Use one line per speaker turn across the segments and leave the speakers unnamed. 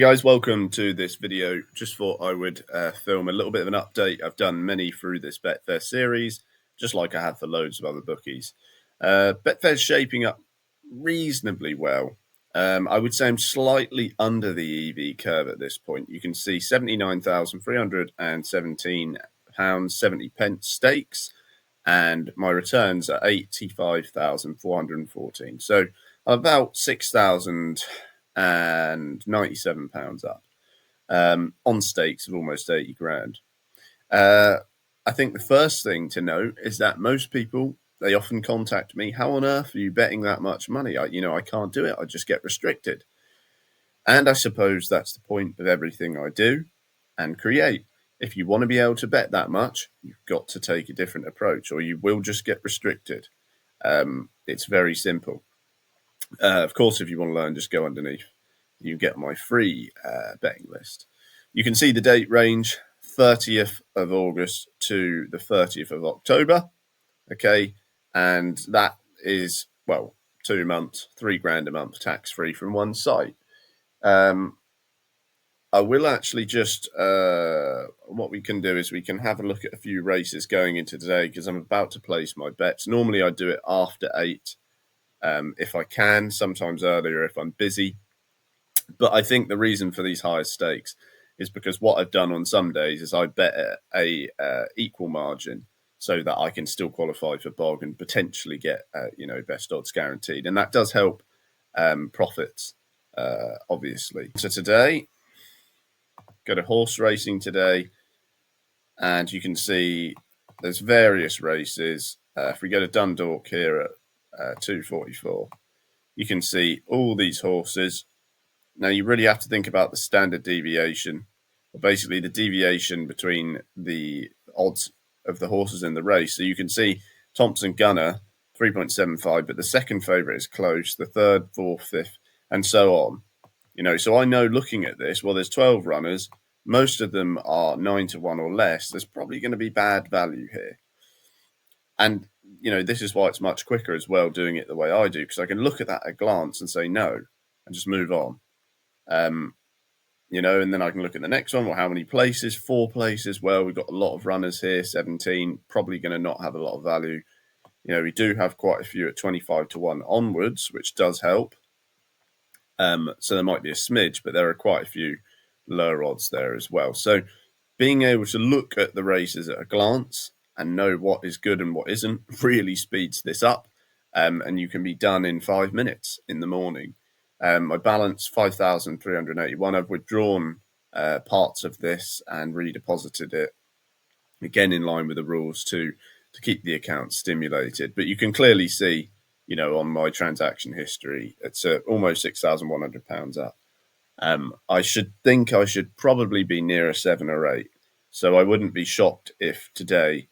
Guys, welcome to this video. Just thought I would film a little bit of an update. I've done many through this Betfair series, just like I have for loads of other bookies. Betfair's shaping up reasonably well. I would say I'm slightly under the EV curve at this point. You can see £79,317, 70 pence stakes, and my returns are £85,414. So about £6,097 up on stakes of almost 80 grand. I think the first thing to note is that most people, they often contact me, how on earth are you betting that much money? I can't do it. I just get restricted. And I suppose that's the point of everything I do and create. If you want to be able to bet that much, you've got to take a different approach or you will just get restricted. It's very simple. Of course, if you want to learn, just go underneath. You get my free betting list. You can see the date range, 30th of August to the 30th of October. Okay, and that is, well, 2 months, £3 a month, tax-free from one site. I will actually just, what we can do is we can have a look at a few races going into today because I'm about to place my bets. Normally I do it after 8 if I can, sometimes earlier if I'm busy. But I think the reason for these higher stakes is because what I've done on some days is I bet at a equal margin so that I can still qualify for BOG and potentially get best odds guaranteed, and that does help profits obviously. So today, go to horse racing today, and you can see there's various races. If we go to Dundalk here at 244, you can see all these horses. Now, you really have to think about the standard deviation, or basically the deviation between the odds of the horses in the race. So you can see Thompson Gunner, 3.75, but the second favourite is close, the third, fourth, fifth, and so on. So I know looking at this, well, there's 12 runners. Most of them are 9 to 1 or less. There's probably going to be bad value here. And, this is why it's much quicker as well doing it the way I do, because I can look at that at a glance and say no and just move on. And then I can look at the next one. Well, how many places? 4 places. Well, we've got a lot of runners here, 17, probably going to not have a lot of value. We do have quite a few at 25 to 1 onwards, which does help. So there might be a smidge, but there are quite a few lower odds there as well. So being able to look at the races at a glance and know what is good and what isn't really speeds this up. And you can be done in 5 minutes in the morning. I balance 5,381. I've withdrawn parts of this and redeposited it, again in line with the rules to keep the account stimulated. But you can clearly see, on my transaction history, it's almost £6,100 up. I should probably be near a 7 or 8. So I wouldn't be shocked if today,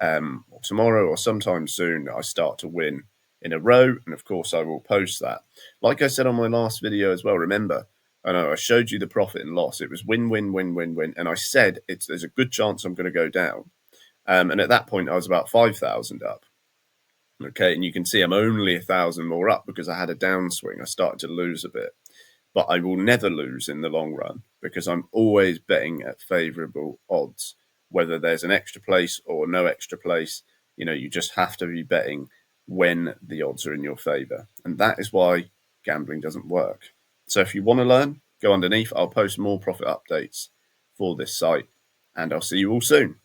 or tomorrow, or sometime soon, I start to win in a row, and of course I will post that. Like I said on my last video as well, remember, I showed you the profit and loss. It was win, win, win, win, win, and I said there's a good chance I'm going to go down. And at that point I was about 5,000 up. Okay, and you can see I'm only 1,000 more up because I had a downswing. I started to lose a bit, but I will never lose in the long run because I'm always betting at favourable odds, whether there's an extra place or no extra place. You just have to be betting when the odds are in your favour. And that is why gambling doesn't work. So if you want to learn, go underneath. I'll post more profit updates for this site, and I'll see you all soon.